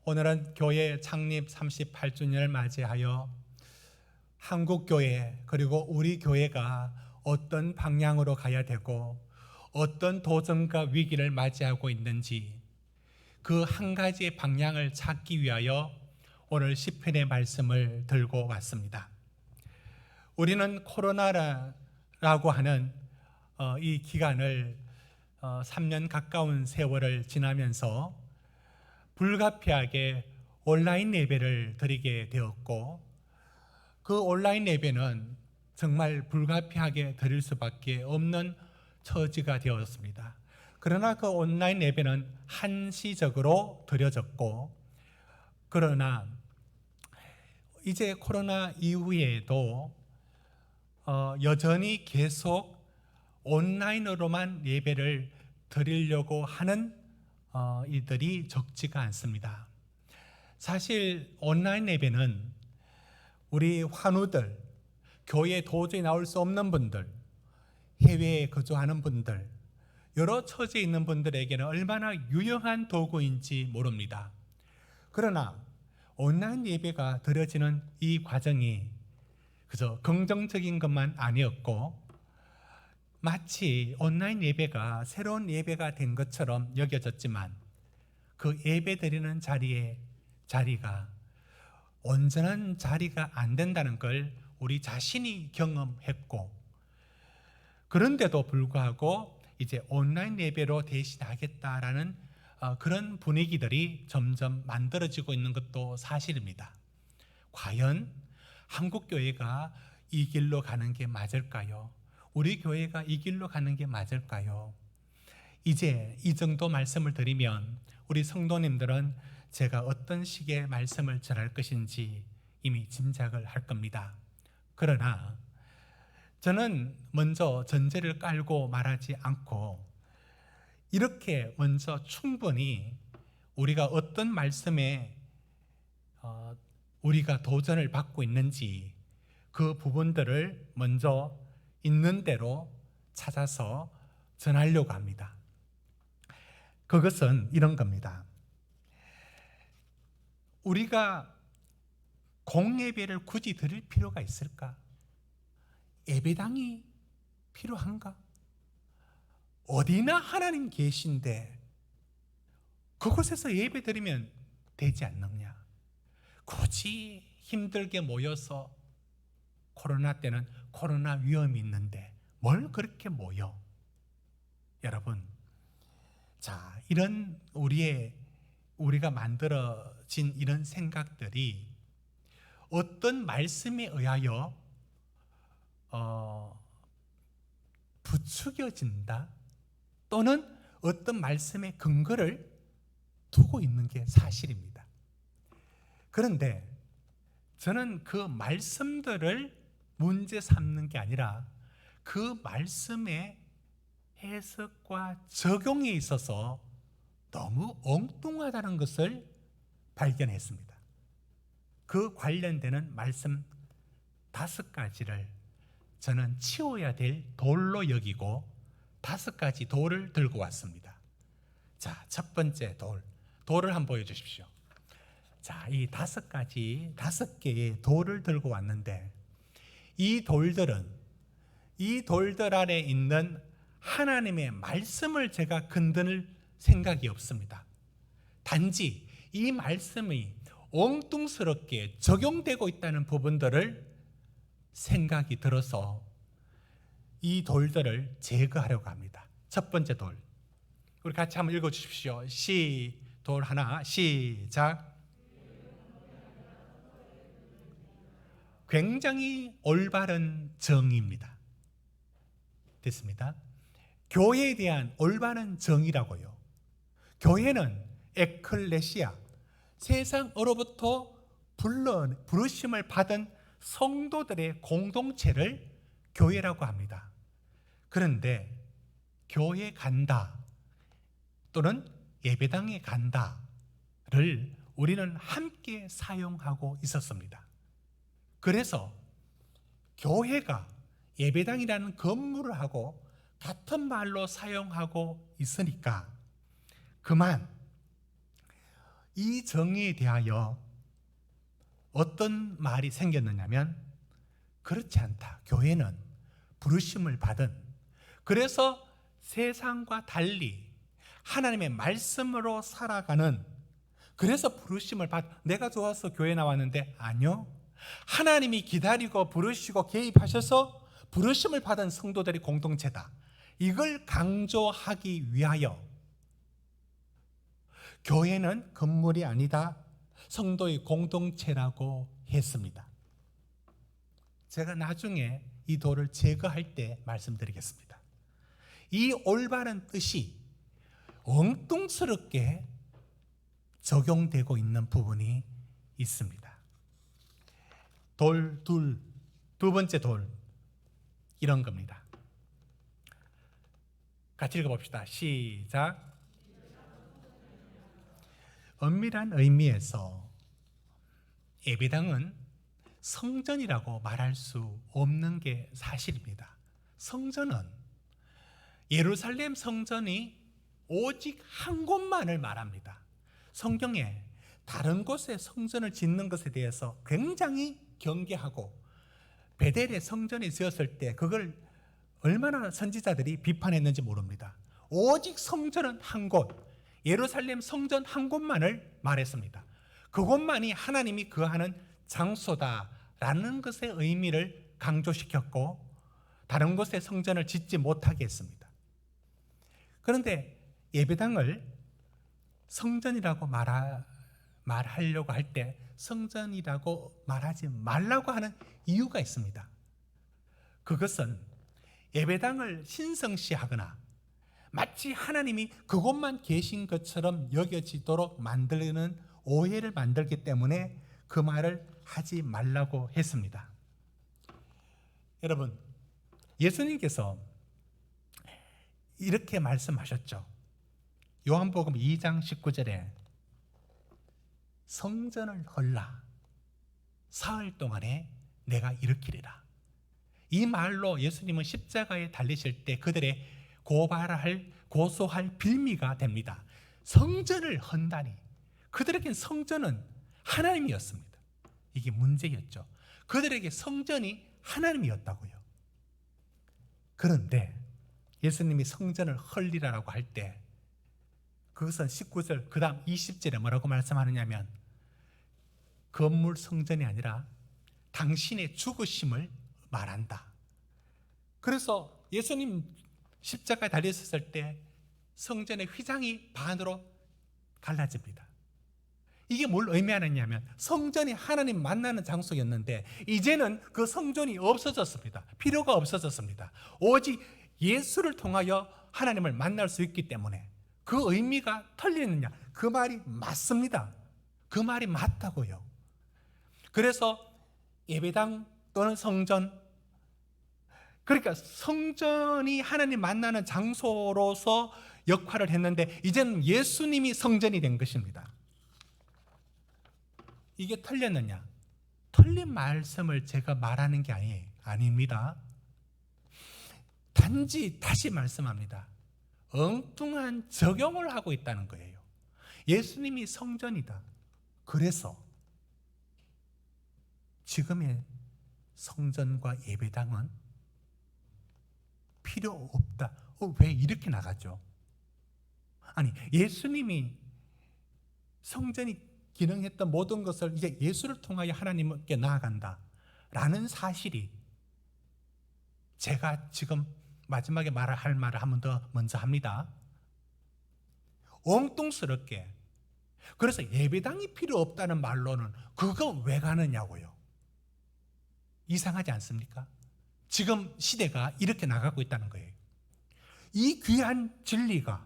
오늘은 교회 창립 38주년을 맞이하여 한국교회 그리고 우리 교회가 어떤 방향으로 가야 되고 어떤 도전과 위기를 맞이하고 있는지 그 한 가지의 방향을 찾기 위하여 오늘 시편의 말씀을 들고 왔습니다. 우리는 코로나라고 하는 이 기간을 3년 가까운 세월을 지나면서 불가피하게 온라인 예배를 드리게 되었고 그 온라인 예배는 정말 불가피하게 드릴 수밖에 없는 처지가 되었습니다. 그러나 그 온라인 예배는 한시적으로 드려졌고 그러나 이제 코로나 이후에도 여전히 계속 온라인으로만 예배를 드리려고 하는 이들이 적지가 않습니다. 사실 온라인 예배는 우리 환우들, 교회에 도저히 나올 수 없는 분들, 해외에 거주하는 분들, 여러 처지에 있는 분들에게는 얼마나 유용한 도구인지 모릅니다. 그러나 온라인 예배가 드려지는 이 과정이 그저 긍정적인 것만 아니었고 마치 온라인 예배가 새로운 예배가 된 것처럼 여겨졌지만 그 예배 드리는 자리가 온전한 자리가 안 된다는 걸 우리 자신이 경험했고 그런데도 불구하고 이제 온라인 예배로 대신하겠다라는 그런 분위기들이 점점 만들어지고 있는 것도 사실입니다. 과연 한국 교회가 이 길로 가는 게 맞을까요? 우리 교회가 이 길로 가는 게 맞을까요? 이제 이 정도 말씀을 드리면 우리 성도님들은 제가 어떤 식의 말씀을 전할 것인지 이미 짐작을 할 겁니다. 그러나 저는 먼저 전제를 깔고 말하지 않고 이렇게 먼저 충분히 우리가 어떤 말씀에 우리가 도전을 받고 있는지 그 부분들을 먼저 있는 대로 찾아서 전하려고 합니다. 그것은 이런 겁니다. 우리가 공예배를 굳이 드릴 필요가 있을까? 예배당이 필요한가? 어디나 하나님 계신데 그곳에서 예배 드리면 되지 않느냐? 굳이 힘들게 모여서 코로나 때는 코로나 위험이 있는데 뭘 그렇게 모여? 여러분, 자, 이런 우리가 만들어진 이런 생각들이 어떤 말씀에 의하여 부추겨진다 또는 어떤 말씀의 근거를 두고 있는 게 사실입니다. 그런데 저는 그 말씀들을 문제 삼는 게 아니라 그 말씀의 해석과 적용에 있어서 너무 엉뚱하다는 것을 발견했습니다. 그 관련되는 말씀 5가지를 저는 치워야 될 돌로 여기고 5가지 돌을 들고 왔습니다. 자, 첫 번째 돌을 한번 보여주십시오. 자, 이 5개의 돌을 들고 왔는데 이 돌들 안에 있는 하나님의 말씀을 제가 건드릴 생각이 없습니다. 단지 이 말씀이 엉뚱스럽게 적용되고 있다는 부분들을 생각이 들어서 이 돌들을 제거하려고 합니다. 첫 번째 돌, 우리 같이 한번 읽어주십시오. 돌 하나, 시작. 굉장히 올바른 정의입니다. 됐습니다. 교회에 대한 올바른 정의라고요. 교회는 에클레시아, 세상으로부터 부르심을 받은 성도들의 공동체를 교회라고 합니다. 그런데 교회 간다 또는 예배당에 간다를 우리는 함께 사용하고 있었습니다. 그래서 교회가 예배당이라는 건물을 하고 같은 말로 사용하고 있으니까 그만 이 정의에 대하여 어떤 말이 생겼느냐면, 그렇지 않다. 교회는 부르심을 받은, 그래서 세상과 달리 하나님의 말씀으로 살아가는, 그래서 부르심을 내가 좋아서 교회 나왔는데, 아니요. 하나님이 기다리고 부르시고 개입하셔서 부르심을 받은 성도들의 공동체다. 이걸 강조하기 위하여 교회는 건물이 아니다, 성도의 공동체라고 했습니다. 제가 나중에 이 도를 제거할 때 말씀드리겠습니다. 이 올바른 뜻이 엉뚱스럽게 적용되고 있는 부분이 있습니다. 두 번째 돌, 이런 겁니다. 같이 읽어봅시다. 시작. 엄밀한 의미에서 예배당은 성전이라고 말할 수 없는 게 사실입니다. 성전은, 예루살렘 성전이 오직 한 곳만을 말합니다. 성경에 다른 곳에 성전을 짓는 것에 대해서 굉장히 경계하고, 베델의 성전이 지었을 때 그걸 얼마나 선지자들이 비판했는지 모릅니다. 오직 성전은 한 곳, 예루살렘 성전 한 곳만을 말했습니다. 그곳만이 하나님이 거하는 장소다라는 것의 의미를 강조시켰고, 다른 곳에 성전을 짓지 못하게 했습니다. 그런데 예배당을 성전이라고 말하려고 할 때 성전이라고 말하지 말라고 하는 이유가 있습니다. 그것은 예배당을 신성시하거나 마치 하나님이 그곳만 계신 것처럼 여겨지도록 만들는 오해를 만들기 때문에 그 말을 하지 말라고 했습니다. 여러분, 예수님께서 이렇게 말씀하셨죠. 요한복음 2장 19절에 성전을 헐라, 사흘 동안에 내가 일으키리라. 이 말로 예수님은 십자가에 달리실 때 그들의 고소할 빌미가 됩니다. 성전을 헌다니. 그들에겐 성전은 하나님이었습니다. 이게 문제였죠. 그들에게 성전이 하나님이었다고요. 그런데 예수님이 성전을 헐리라고 할 때 그것은 19절 그 다음 20절에 뭐라고 말씀하느냐면, 건물 성전이 아니라 당신의 죽으심을 말한다. 그래서 예수님 십자가에 달렸을 때 성전의 휘장이 반으로 갈라집니다. 이게 뭘 의미하느냐면, 성전이 하나님 만나는 장소였는데 이제는 그 성전이 없어졌습니다. 필요가 없어졌습니다. 오직 예수를 통하여 하나님을 만날 수 있기 때문에 그 의미가 틀리느냐? 그 말이 맞습니다. 그 말이 맞다고요. 그래서 예배당 또는 성전, 그러니까 성전이 하나님 만나는 장소로서 역할을 했는데 이제는 예수님이 성전이 된 것입니다. 이게 틀렸느냐? 틀린 말씀을 제가 말하는 게 아닙니다. 단지 다시 말씀합니다. 엉뚱한 적용을 하고 있다는 거예요. 예수님이 성전이다. 그래서 지금의 성전과 예배당은 필요 없다. 왜 이렇게 나가죠? 아니, 예수님이 성전이 기능했던 모든 것을 이제 예수를 통하여 하나님께 나아간다 라는 사실이, 제가 지금 마지막에 할 말을 한 번 더 먼저 합니다. 엉뚱스럽게, 그래서 예배당이 필요 없다는 말로는 그거 왜 가느냐고요. 이상하지 않습니까? 지금 시대가 이렇게 나가고 있다는 거예요. 이 귀한 진리가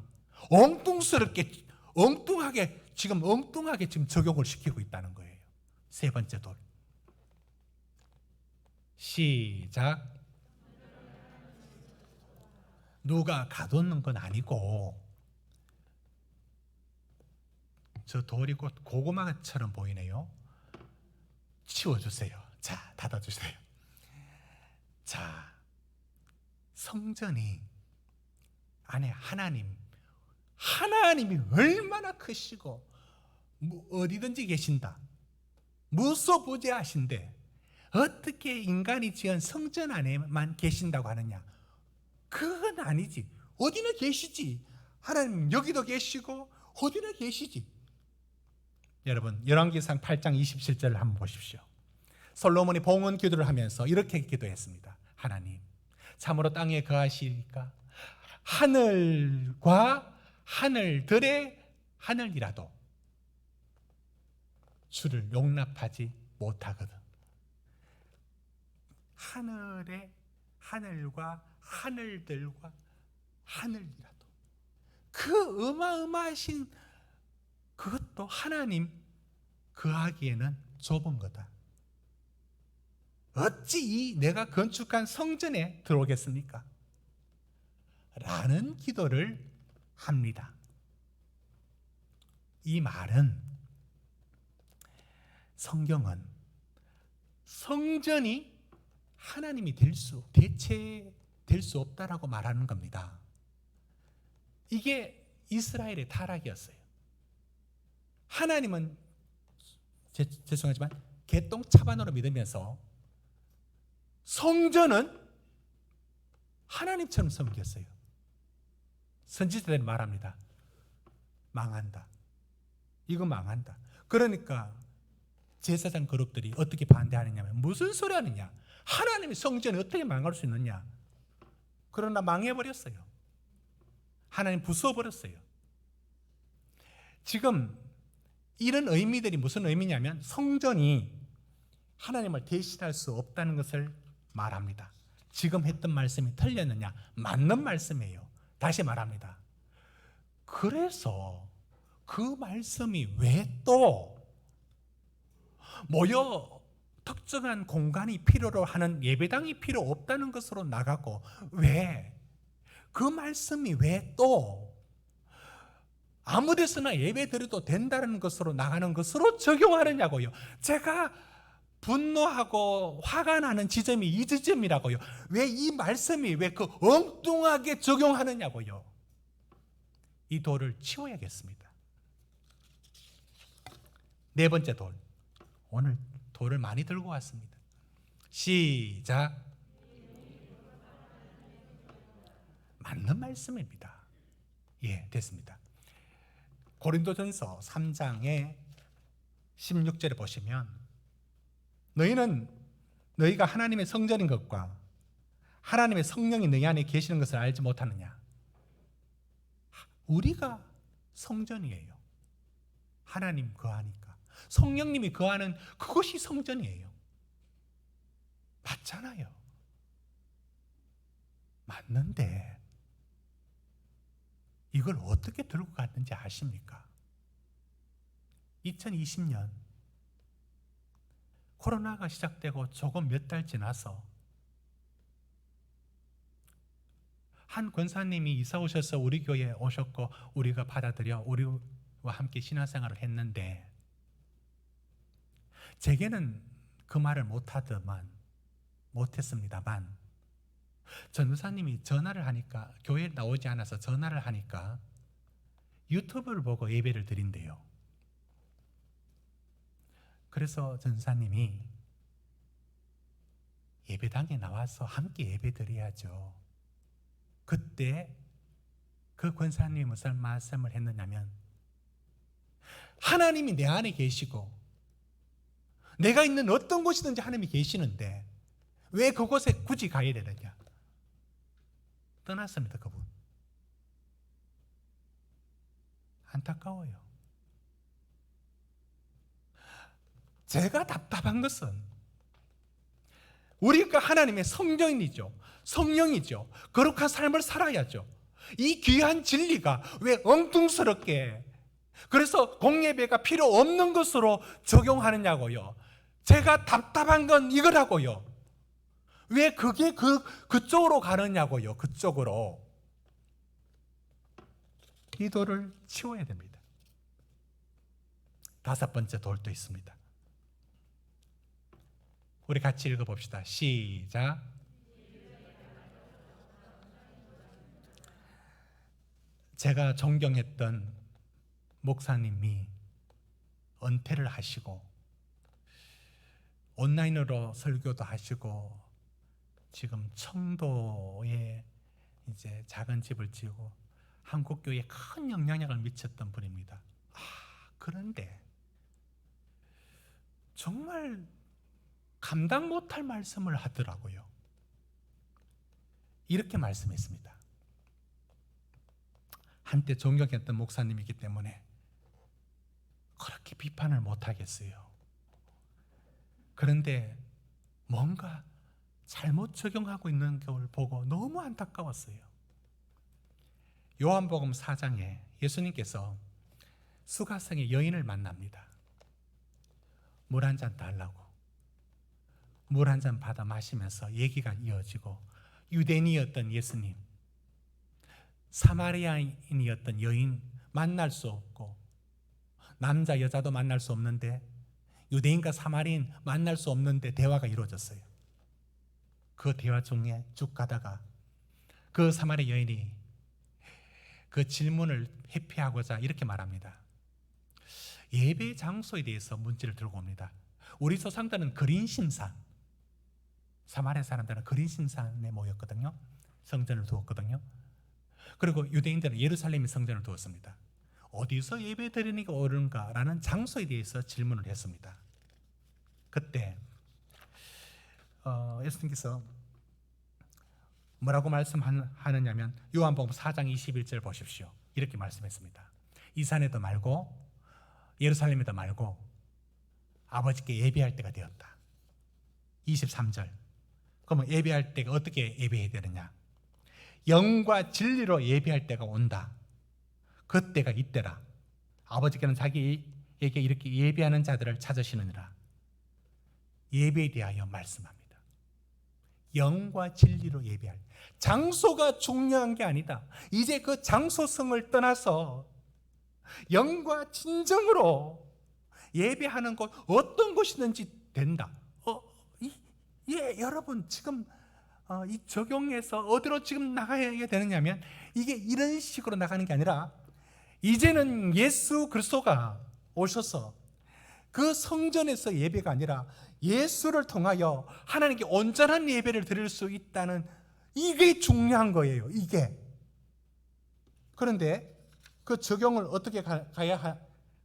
엉뚱하게 지금 적용을 시키고 있다는 거예요. 세 번째 돌. 시작. 누가 가뒀는 건 아니고, 저 돌이 곧 고구마처럼 보이네요. 치워주세요. 자, 닫아주세요. 자, 성전이 안에 하나님이 얼마나 크시고 어디든지 계신다. 무소부재하신데 어떻게 인간이 지은 성전 안에만 계신다고 하느냐? 그건 아니지. 어디나 계시지. 하나님 여기도 계시고 어디나 계시지. 여러분 열왕기상 8장 27절을 한번 보십시오. 솔로몬이 봉헌 기도를 하면서 이렇게 기도했습니다. 하나님 참으로 땅에 거하시니까 하늘과 하늘들의 하늘이라도 주를 용납하지 못하거든. 하늘의 하늘과 하늘들과 하늘이라도 그 어마어마하신 그것도 하나님 거하기에는 좁은 거다. 어찌 이 내가 건축한 성전에 들어오겠습니까? 라는 기도를 합니다. 이 말은 성경은 성전이 하나님이 대체될 수 없다라고 말하는 겁니다. 이게 이스라엘의 타락이었어요. 하나님은 죄송하지만 개똥 차반으로 믿으면서 성전은 하나님처럼 섬겼어요. 선지자들이 말합니다. 망한다. 이거 망한다. 그러니까 제사장 그룹들이 어떻게 반대하느냐면 무슨 소리 하느냐? 하나님의 성전이 어떻게 망할 수 있느냐? 그러나 망해버렸어요. 하나님 부숴버렸어요. 지금 이런 의미들이 무슨 의미냐면 성전이 하나님을 대신할 수 없다는 것을 말합니다. 지금 했던 말씀이 틀렸느냐? 맞는 말씀이에요. 다시 말합니다. 그래서 그 말씀이 왜 또 모여 특정한 공간이 필요로 하는 예배당이 필요 없다는 것으로 나가고 왜 그 말씀이 왜 또 아무 데서나 예배 드려도 된다는 것으로 나가는 것으로 적용하느냐고요. 제가 분노하고 화가 나는 지점이 이 지점이라고요. 왜 이 말씀이 왜 그 엉뚱하게 적용하느냐고요. 이 돌을 치워야겠습니다. 네 번째 돌. 오늘 돌을 많이 들고 왔습니다. 시작. 맞는 말씀입니다. 예, 됐습니다. 고린도전서 3장의 16절에 보시면 너희가 하나님의 성전인 것과 하나님의 성령이 너희 안에 계시는 것을 알지 못하느냐? 우리가 성전이에요. 하나님 거하니까. 성령님이 거하는 그것이 성전이에요. 맞잖아요. 맞는데 이걸 어떻게 들고 갔는지 아십니까? 2020년 코로나가 시작되고 조금 몇 달 지나서 한 권사님이 이사 오셔서 우리 교회에 오셨고 우리가 받아들여 우리와 함께 신앙생활을 했는데 제게는 그 말을 못했습니다만 전도사님이 전화를 하니까 교회에 나오지 않아서 전화를 하니까 유튜브를 보고 예배를 드린대요. 그래서 전사님이 예배당에 나와서 함께 예배 드려야죠. 그때 그 권사님이 무슨 말씀을 했느냐면 하나님이 내 안에 계시고 내가 있는 어떤 곳이든지 하나님이 계시는데 왜 그곳에 굳이 가야 되느냐? 떠났습니다. 그분. 안타까워요. 제가 답답한 것은 우리가 하나님의 성전이죠. 성령이죠. 거룩한 삶을 살아야죠. 이 귀한 진리가 왜 엉뚱스럽게 그래서 공예배가 필요 없는 것으로 적용하느냐고요. 제가 답답한 건 이거라고요. 왜 그게 그쪽으로 가느냐고요. 그쪽으로. 이 돌을 치워야 됩니다. 다섯 번째 돌도 있습니다. 우리 같이 읽어봅시다. 시작. 제가 존경했던 목사님이 은퇴를 하시고 온라인으로 설교도 하시고 지금 청도에 이제 작은 집을 지고 한국 교회에 큰 영향력을 미쳤던 분입니다. 그런데 정말 감당 못할 말씀을 하더라고요. 이렇게 말씀했습니다. 한때 존경했던 목사님이기 때문에 그렇게 비판을 못하겠어요. 그런데 뭔가 잘못 적용하고 있는 걸 보고 너무 안타까웠어요. 요한복음 4장에 예수님께서 수가성의 여인을 만납니다. 물 한 잔 달라고. 물 한 잔 받아 마시면서 얘기가 이어지고, 유대인이었던 예수님, 사마리아인이었던 여인 만날 수 없고, 남자 여자도 만날 수 없는데, 유대인과 사마리아인 만날 수 없는데 대화가 이루어졌어요. 그 대화 중에 쭉 가다가 그 사마리아 여인이 그 질문을 회피하고자 이렇게 말합니다. 예배 장소에 대해서 문제를 들고 옵니다. 우리 조상들은 그린심산, 사마리아 사람들은 그린심산에 모였거든요. 성전을 두었거든요. 그리고 유대인들은 예루살렘에 성전을 두었습니다. 어디서 예배 드리는 게 옳은가라는 장소에 대해서 질문을 했습니다. 그때 예수님께서 뭐라고 말씀하느냐면 요한복음 4장 21절 보십시오. 이렇게 말씀했습니다. 이 산에도 말고 예루살렘에도 말고 아버지께 예배할 때가 되었다. 23절. 그러면 예배할 때가 어떻게 예배해야 되느냐? 영과 진리로 예배할 때가 온다. 그때가 이때라. 아버지께는 자기에게 이렇게 예배하는 자들을 찾으시느니라. 예배에 대하여 말씀합니다. 영과 진리로 예배할. 장소가 중요한 게 아니다. 이제 그 장소성을 떠나서 영과 진정으로 예배하는 곳, 어떤 곳이든지 된다. 여러분 지금 이 적용해서 어디로 지금 나가야 되느냐면, 이게 이런 식으로 나가는 게 아니라 이제는 예수 그리스도가 오셔서 그 성전에서 예배가 아니라 예수를 통하여 하나님께 온전한 예배를 드릴 수 있다는, 이게 중요한 거예요. 이게. 그런데 그 적용을 어떻게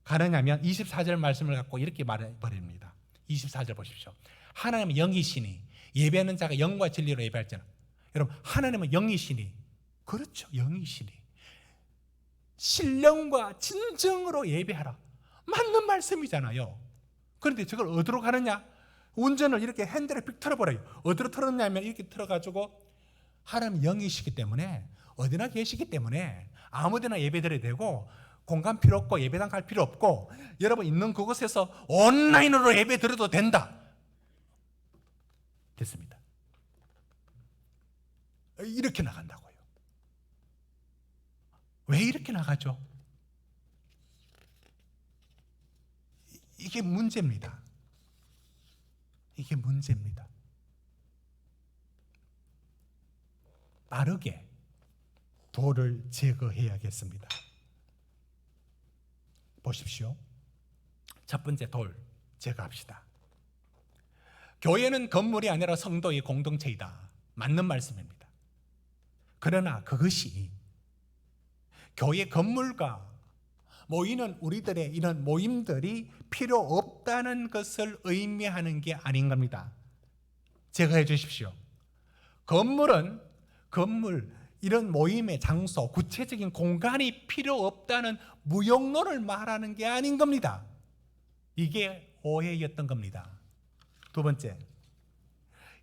가느냐면 24절 말씀을 갖고 이렇게 말해버립니다. 24절 보십시오. 하나님은 영이시니 예배하는 자가 영과 진리로 예배할지는. 여러분, 하나님은 영이시니, 그렇죠, 영이시니 신령과 진정으로 예배하라. 맞는 말씀이잖아요. 그런데 저걸 어디로 가느냐? 운전을 이렇게 핸들에 픽 틀어버려요. 어디로 틀었냐면 이렇게 틀어가지고, 하나님 영이시기 때문에 어디나 계시기 때문에 아무데나 예배드려야 되고, 공간 필요 없고 예배당 갈 필요 없고, 여러분 있는 그곳에서 온라인으로 예배 드려도 된다. 됐습니다. 이렇게 나간다고요. 왜 이렇게 나가죠? 이게 문제입니다. 이게 문제입니다. 빠르게 돌을 제거해야겠습니다. 보십시오. 첫 번째, 돌 제거합시다. 교회는 건물이 아니라 성도의 공동체이다. 맞는 말씀입니다. 그러나 그것이 교회 건물과 모이는 우리들의 이런 모임들이 필요 없다는 것을 의미하는 게 아닌 겁니다. 제거해 주십시오. 건물은 건물, 이런 모임의 장소, 구체적인 공간이 필요 없다는 무용론을 말하는 게 아닌 겁니다. 이게 오해였던 겁니다. 두 번째,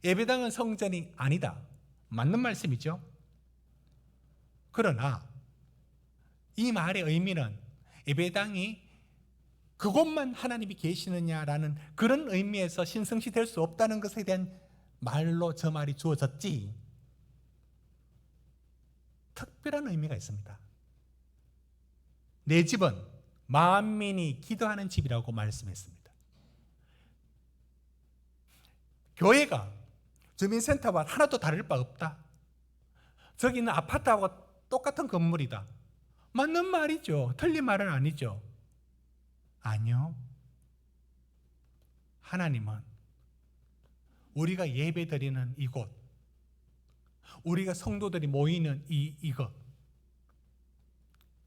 예배당은 성전이 아니다. 맞는 말씀이죠. 그러나 이 말의 의미는 예배당이 그곳만 하나님이 계시느냐라는 그런 의미에서 신성시 될 수 없다는 것에 대한 말로 저 말이 주어졌지, 특별한 의미가 있습니다. 내 집은 만민이 기도하는 집이라고 말씀했습니다. 교회가 주민센터와 하나도 다를 바 없다. 저기 있는 아파트하고 똑같은 건물이다. 맞는 말이죠. 틀린 말은 아니죠. 아니요. 하나님은 우리가 예배드리는 이곳, 우리가 성도들이 모이는 이것,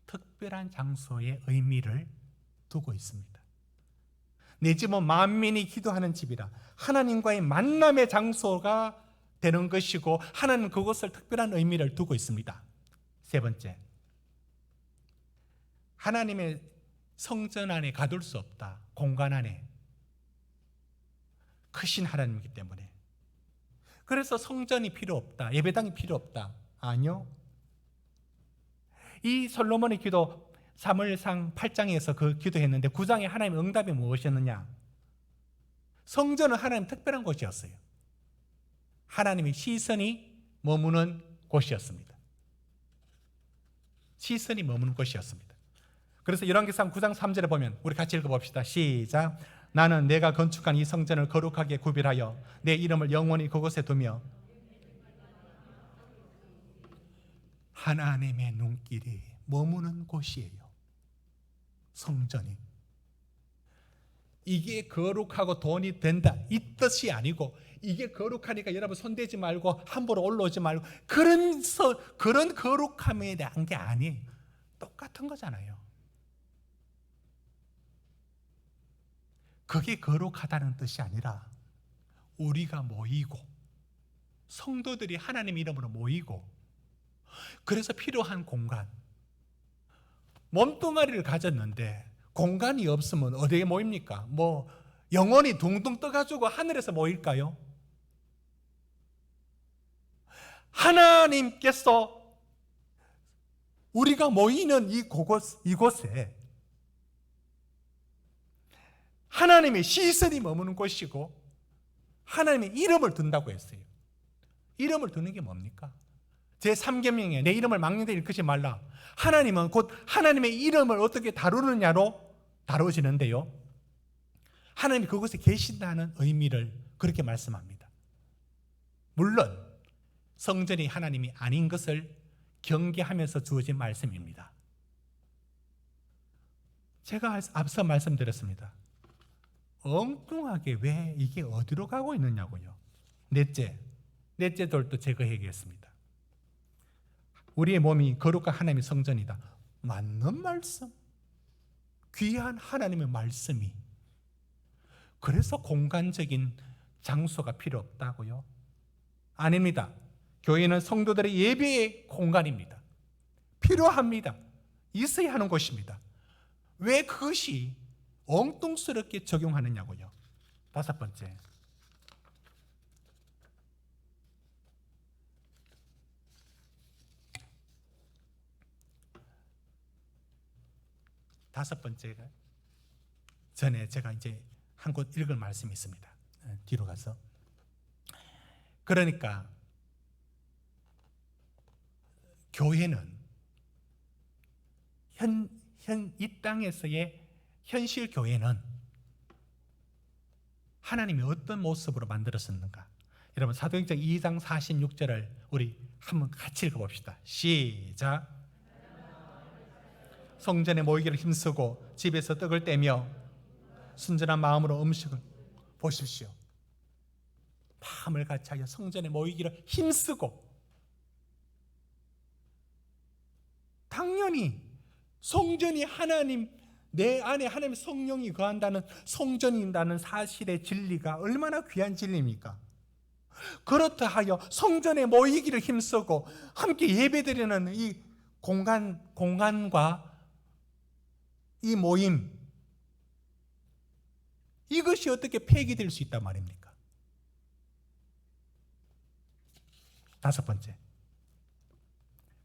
특별한 장소에 의미를 두고 있습니다. 내 집은 만민이 기도하는 집이라, 하나님과의 만남의 장소가 되는 것이고 하나님은 그것을 특별한 의미를 두고 있습니다. 세 번째, 하나님의 성전 안에 가둘 수 없다. 공간 안에. 크신 하나님이기 때문에. 그래서 성전이 필요 없다. 예배당이 필요 없다. 아니요. 이 솔로몬의 기도 사무엘상 8장에서 그 기도했는데 9장에 하나님의 응답이 무엇이었느냐? 성전은 하나님 특별한 곳이었어요. 하나님의 시선이 머무는 곳이었습니다. 시선이 머무는 곳이었습니다. 그래서 열왕기상 9장 3절에 보면 우리 같이 읽어봅시다. 시작. 나는 내가 건축한 이 성전을 거룩하게 구별하여 내 이름을 영원히 그곳에 두며, 하나님의 눈길이 머무는 곳이에요. 성전이. 이게 거룩하고 돈이 된다 이 뜻이 아니고, 이게 거룩하니까 여러분 손대지 말고 함부로 올라오지 말고 그런 거룩함에 대한 게 아니에요. 똑같은 거잖아요. 그게 거룩하다는 뜻이 아니라 우리가 모이고 성도들이 하나님 이름으로 모이고, 그래서 필요한 공간, 몸뚱아리를 가졌는데 공간이 없으면 어디에 모입니까? 뭐 영혼이 둥둥 떠가지고 하늘에서 모일까요? 하나님께서 우리가 모이는 이곳에 하나님의 시선이 머무는 곳이고 하나님의 이름을 둔다고 했어요. 이름을 두는 게 뭡니까? 제3계명에 내 이름을 망령되이 일컫지 말라. 하나님은 곧 하나님의 이름을 어떻게 다루느냐로 다루어지는데요, 하나님이 그곳에 계신다는 의미를 그렇게 말씀합니다. 물론 성전이 하나님이 아닌 것을 경계하면서 주어진 말씀입니다. 제가 앞서 말씀드렸습니다. 엉뚱하게 왜 이게 어디로 가고 있느냐고요. 넷째 돌도 제거해야겠습니다. 우리의 몸이 거룩한 하나님의 성전이다. 맞는 말씀. 귀한 하나님의 말씀이. 그래서 공간적인 장소가 필요 없다고요? 아닙니다. 교회는 성도들의 예배의 공간입니다. 필요합니다. 있어야 하는 곳입니다. 왜 그것이 엉뚱스럽게 적용하느냐고요. 다섯 번째, 전에 제가 이제 한 곳 읽을 말씀이 있습니다. 뒤로 가서. 그러니까 교회는 이 땅에서의 현실 교회는 하나님이 어떤 모습으로 만들었었는가? 여러분 사도행전 2장 46절을 우리 한번 같이 읽어봅시다. 시작. 성전에 모이기를 힘쓰고 집에서 떡을 떼며 순전한 마음으로 음식을, 보십시오. 마음을 같이하여 성전에 모이기를 힘쓰고, 당연히 성전이 하나님, 내 안에 하나님의 성령이 거한다는 성전이라는 사실의 진리가 얼마나 귀한 진리입니까? 그렇다 하여 성전에 모이기를 힘쓰고 함께 예배드리는 이 공간과 이 모임, 이것이 어떻게 폐기될 수 있단 말입니까? 다섯 번째,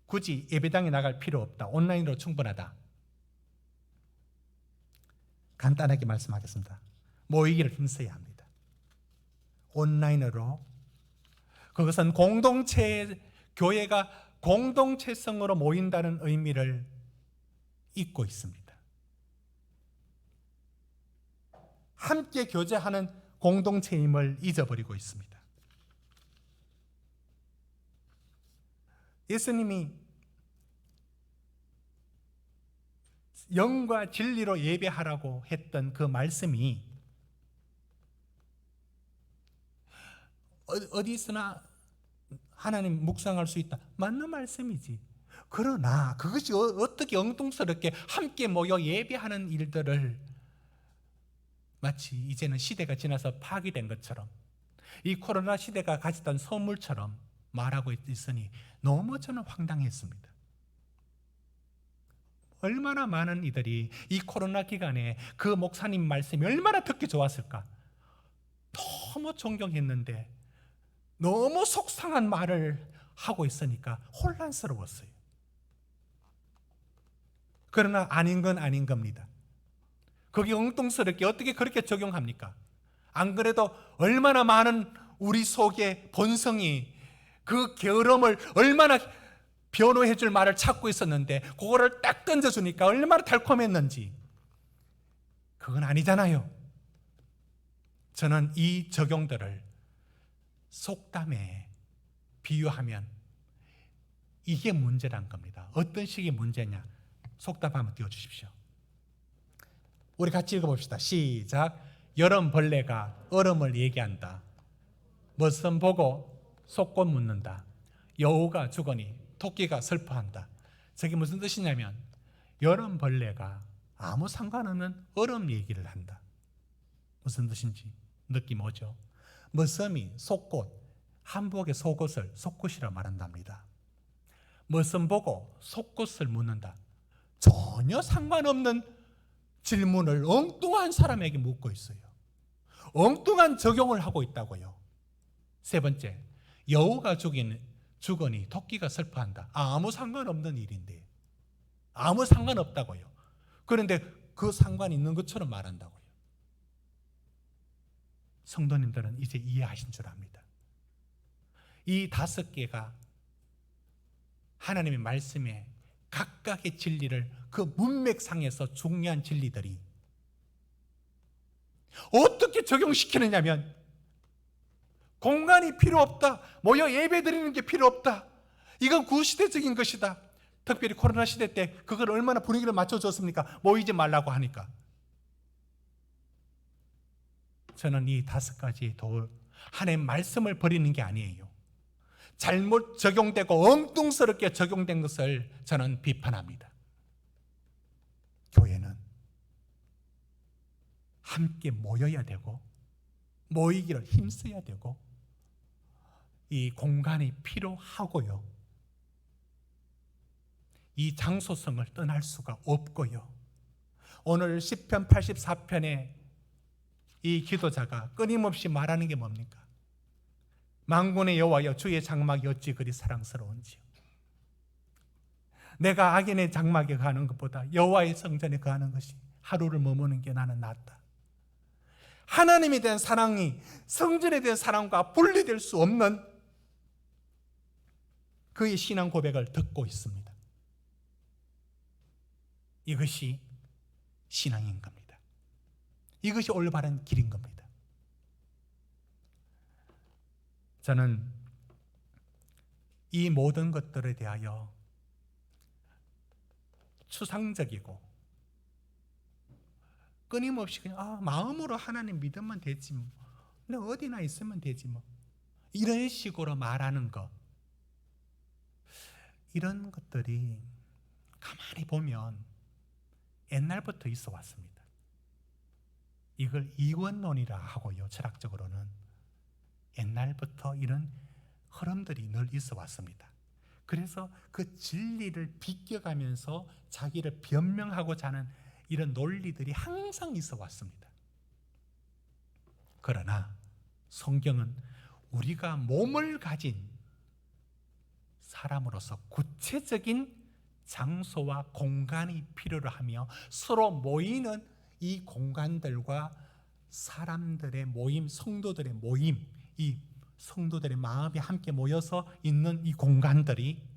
굳이 예배당에 나갈 필요 없다. 온라인으로 충분하다. 간단하게 말씀하겠습니다. 모이기를 힘써야 합니다. 온라인으로. 그것은 교회가 공동체성으로 모인다는 의미를 잊고 있습니다. 함께 교제하는 공동체임을 잊어버리고 있습니다. 예수님이 영과 진리로 예배하라고 했던 그 말씀이 어디서나 하나님 묵상할 수 있다. 맞는 말씀이지. 그러나 그것이 어떻게 엉뚱스럽게 함께 모여 예배하는 일들을 마치 이제는 시대가 지나서 파기된 것처럼, 이 코로나 시대가 가졌던 선물처럼 말하고 있으니 너무 저는 황당했습니다. 얼마나 많은 이들이 이 코로나 기간에 그 목사님 말씀이 얼마나 듣기 좋았을까. 너무 존경했는데 너무 속상한 말을 하고 있으니까 혼란스러웠어요. 그러나 아닌 건 아닌 겁니다. 거기 엉뚱스럽게 어떻게 그렇게 적용합니까? 안 그래도 얼마나 많은 우리 속의 본성이 그 게으름을 얼마나 변호해 줄 말을 찾고 있었는데 그거를 딱 던져주니까 얼마나 달콤했는지. 그건 아니잖아요. 저는 이 적용들을 속담에 비유하면 이게 문제란 겁니다. 어떤 식의 문제냐? 속담 한번 띄워주십시오. 우리 같이 읽어봅시다. 시작. 여름벌레가 얼음을 얘기한다. 멋은 보고 속꽃 묻는다. 여우가 죽으니 토끼가 슬퍼한다. 저게 무슨 뜻이냐면 여름벌레가 아무 상관없는 얼음 얘기를 한다. 무슨 뜻인지 느낌 오죠? 머슴이 속꽃, 한복의 속옷을 속꽃이라 말한답니다. 머슴 보고 속꽃을 묻는다. 전혀 상관없는 질문을 엉뚱한 사람에게 묻고 있어요. 엉뚱한 적용을 하고 있다고요. 세 번째, 여우가 죽으니 토끼가 슬퍼한다. 아무 상관없는 일인데, 아무 상관없다고요. 그런데 그 상관 있는 것처럼 말한다고요. 성도님들은 이제 이해하신 줄 압니다. 이 5개가 하나님의 말씀에 각각의 진리를, 그 문맥상에서 중요한 진리들이 어떻게 적용시키느냐면, 공간이 필요 없다, 모여 예배 드리는 게 필요 없다, 이건 구시대적인 것이다. 특별히 코로나 시대 때 그걸 얼마나 분위기를 맞춰줬습니까? 모이지 말라고 하니까. 저는 이 5가지의 돌, 하나님의 말씀을 버리는 게 아니에요. 잘못 적용되고 엉뚱스럽게 적용된 것을 저는 비판합니다. 교회는 함께 모여야 되고, 모이기를 힘써야 되고, 이 공간이 필요하고요. 이 장소성을 떠날 수가 없고요. 오늘 시편 84편에 이 기도자가 끊임없이 말하는 게 뭡니까? 만군의 여호와여, 주의 장막이 어찌 그리 사랑스러운지요. 내가 악인의 장막에 가는 것보다 여호와의 성전에 거하는 것이, 하루를 머무는 게 나는 낫다. 하나님에 대한 사랑이 성전에 대한 사랑과 분리될 수 없는 그의 신앙 고백을 듣고 있습니다. 이것이 신앙인 겁니다. 이것이 올바른 길인 겁니다. 저는 이 모든 것들에 대하여 추상적이고 끊임없이 그냥 마음으로 하나님 믿으면 되지 뭐, 내가 어디나 있으면 되지 뭐, 이런 식으로 말하는 것, 이런 것들이 가만히 보면 옛날부터 있어 왔습니다. 이걸 이원론이라 하고요. 철학적으로는 옛날부터 이런 흐름들이 늘 있어 왔습니다. 그래서 그 진리를 비껴가면서 자기를 변명하고자 하는 이런 논리들이 항상 있어 왔습니다. 그러나 성경은 우리가 몸을 가진 사람으로서 구체적인 장소와 공간이 필요로 하며 서로 모이는 이 공간들과 사람들의 모임, 성도들의 모임, 이 성도들의 마음이 함께 모여서 있는 이 공간들이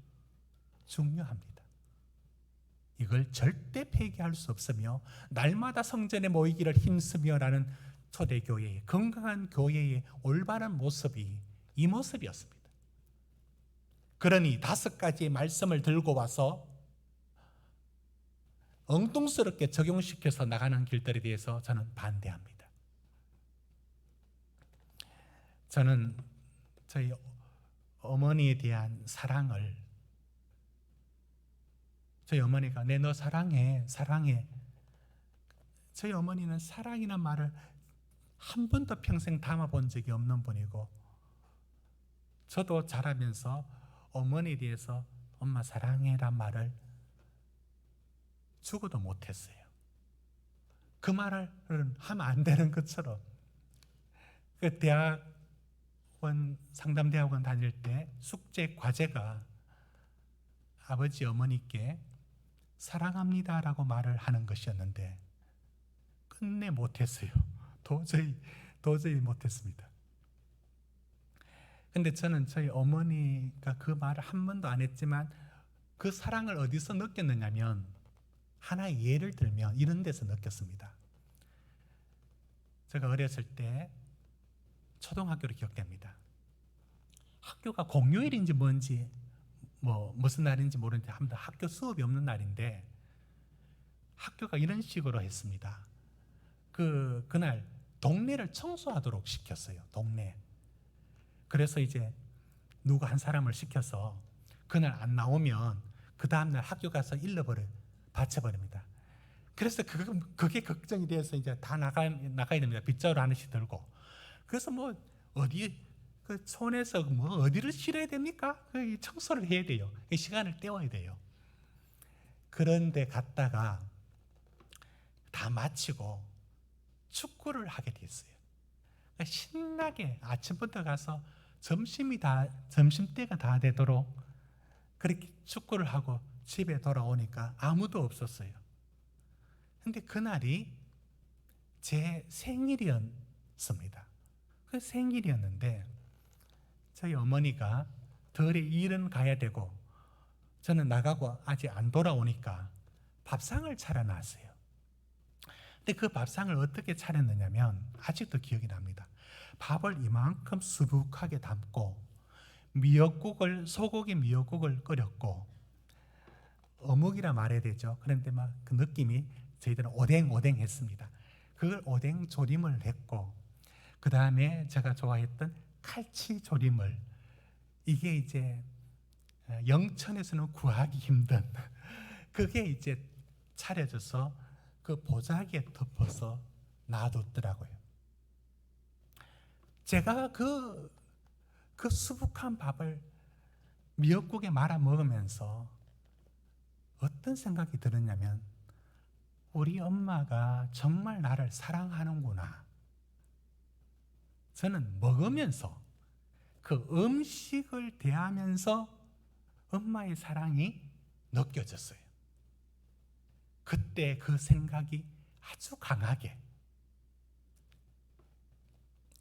중요합니다. 이걸 절대 폐기할 수 없으며 날마다 성전에 모이기를 힘쓰며라는 초대교회의, 건강한 교회의 올바른 모습이 이 모습이었습니다. 그러니 5가지의 말씀을 들고 와서 엉뚱스럽게 적용시켜서 나가는 길들에 대해서 저는 반대합니다. 저는 저희 어머니에 대한 사랑을, 저희 어머니가 내 너 사랑해 사랑해, 저희 어머니는 사랑이란 말을 한 번도 평생 담아본 적이 없는 분이고, 저도 자라면서 어머니에 대해서 엄마 사랑해란 말을 죽어도 못했어요. 그 말을 하면 안 되는 것처럼. 그 대학원, 상담대학원 다닐 때 숙제 과제가 아버지 어머니께 사랑합니다라고 말을 하는 것이었는데 끝내 못했어요. 도저히 못했습니다. 근데 저는 저희 어머니가 그 말을 한 번도 안 했지만 그 사랑을 어디서 느꼈느냐면, 하나의 예를 들면 이런 데서 느꼈습니다. 제가 어렸을 때 초등학교로 기억됩니다. 학교가 공휴일인지 뭔지 무슨 날인지 모르는데 아무튼 학교 수업이 없는 날인데 학교가 이런 식으로 했습니다. 그날 동네를 청소하도록 시켰어요. 동네. 그래서 이제 누구 한 사람을 시켜서 그날 안 나오면 그 다음날 학교 가서 바쳐버립니다. 그래서 그게 걱정이 돼서 이제 다 나가야 됩니다. 빗자루 하나씩 들고. 그래서 어디 그 촌에서 어디를 실어야 됩니까? 청소를 해야 돼요. 시간을 때워야 돼요. 그런데 갔다가 다 마치고 축구를 하게 됐어요. 신나게 아침부터 가서 점심때가 다 되도록 그렇게 축구를 하고 집에 돌아오니까 아무도 없었어요. 근데 그날이 제 생일이었습니다. 그 생일이었는데 저희 어머니가 덜에 일은 가야 되고 저는 나가고 아직 안 돌아오니까 밥상을 차려놨어요. 근데 그 밥상을 어떻게 차렸느냐면 아직도 기억이 납니다. 밥을 이만큼 수북하게 담고 소고기 미역국을 끓였고, 어묵이라 말해야 되죠. 그런데 막 그 느낌이 저희들은 오뎅 했습니다. 그걸 오뎅 조림을 했고, 그 다음에 제가 좋아했던 칼치 조림을, 이게 이제 영천에서는 구하기 힘든 그게 이제 차려져서 그 보자기에 덮어서 놔뒀더라고요. 제가 그 수북한 밥을 미역국에 말아 먹으면서 어떤 생각이 들었냐면, 우리 엄마가 정말 나를 사랑하는구나. 저는 먹으면서 그 음식을 대하면서 엄마의 사랑이 느껴졌어요. 그때 그 생각이 아주 강하게.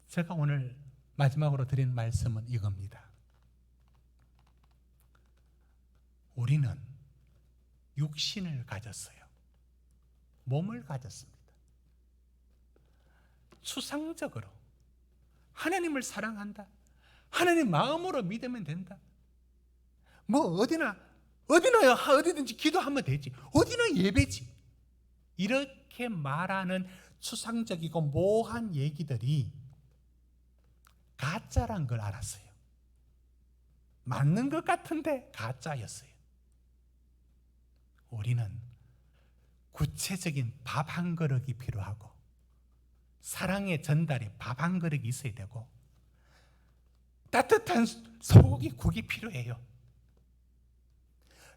제가 오늘 마지막으로 드린 말씀은 이겁니다. 우리는 육신을 가졌어요. 몸을 가졌습니다. 추상적으로 하나님을 사랑한다, 하나님 마음으로 믿으면 된다, 어디든지 기도하면 되지, 어디나 예배지, 이렇게 말하는 추상적이고 모호한 얘기들이 가짜란 걸 알았어요. 맞는 것 같은데 가짜였어요. 우리는 구체적인 밥 한 그릇이 필요하고, 사랑의 전달이 밥 한 그릇이 있어야 되고, 따뜻한 소고기국이 필요해요.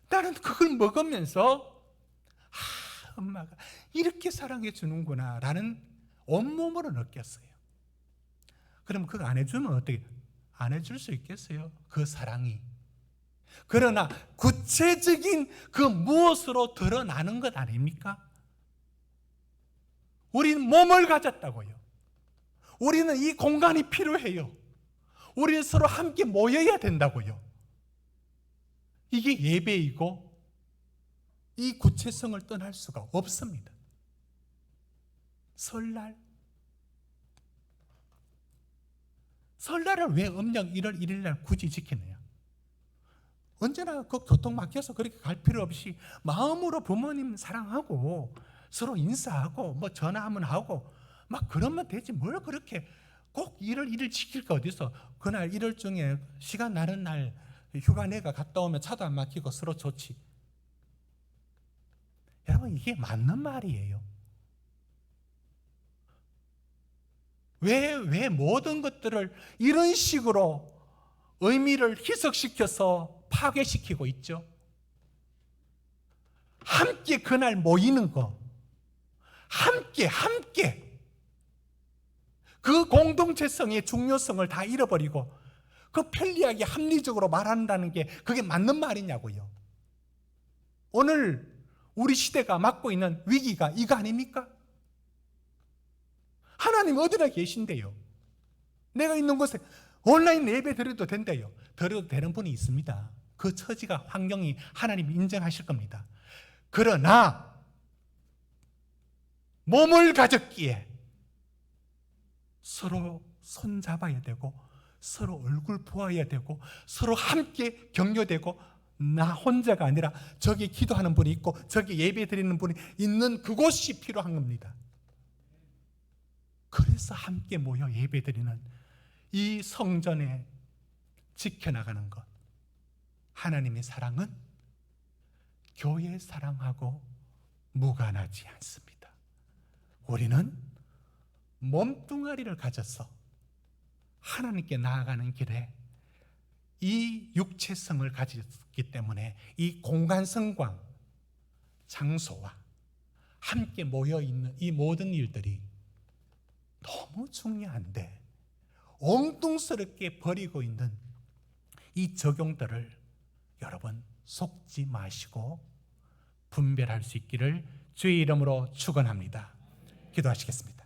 나는 그걸 먹으면서 엄마가 이렇게 사랑해 주는구나 라는 온몸으로 느꼈어요. 그럼 그거 안 해주면 어떻게 안 해줄 수 있겠어요? 그 사랑이. 그러나 구체적인 그 무엇으로 드러나는 것 아닙니까? 우리는 몸을 가졌다고요. 우리는 이 공간이 필요해요. 우리는 서로 함께 모여야 된다고요. 이게 예배이고 이 구체성을 떠날 수가 없습니다. 설날을 왜 음력 1월 1일 날 굳이 지키느냐? 언제나 그 교통 막혀서 그렇게 갈 필요 없이 마음으로 부모님 사랑하고 서로 인사하고 전화 한번 하고 막 그러면 되지, 뭘 그렇게 꼭 일을 지킬 거 어디서? 그날 일요일 중에 시간 나는 날 휴가 내가 갔다 오면 차도 안 막히고 서로 좋지. 여러분, 이게 맞는 말이에요. 왜 모든 것들을 이런 식으로 의미를 희석시켜서 파괴시키고 있죠? 함께 그날 모이는 거, 함께 그 공동체성의 중요성을 다 잃어버리고 그 편리하게 합리적으로 말한다는 게 그게 맞는 말이냐고요. 오늘 우리 시대가 맞고 있는 위기가 이거 아닙니까? 하나님 어디나 계신데요. 내가 있는 곳에 온라인 예배 드려도 된대요. 드려도 되는 분이 있습니다. 그 처지가 환경이 하나님 인정하실 겁니다. 그러나 몸을 가졌기에 서로 손잡아야 되고 서로 얼굴 보아야 되고 서로 함께 격려되고 나 혼자가 아니라 저기 기도하는 분이 있고 저기 예배 드리는 분이 있는 그곳이 필요한 겁니다. 그래서 함께 모여 예배 드리는 이 성전에 지켜나가는 것, 하나님의 사랑은 교회 사랑하고 무관하지 않습니다. 우리는 몸뚱아리를 가져서 하나님께 나아가는 길에 이 육체성을 가졌기 때문에 이 공간성과 장소와 함께 모여있는 이 모든 일들이 너무 중요한데 엉뚱스럽게 버리고 있는 이 적용들을 여러분 속지 마시고 분별할 수 있기를 주의 이름으로 축원합니다. 기도하시겠습니다.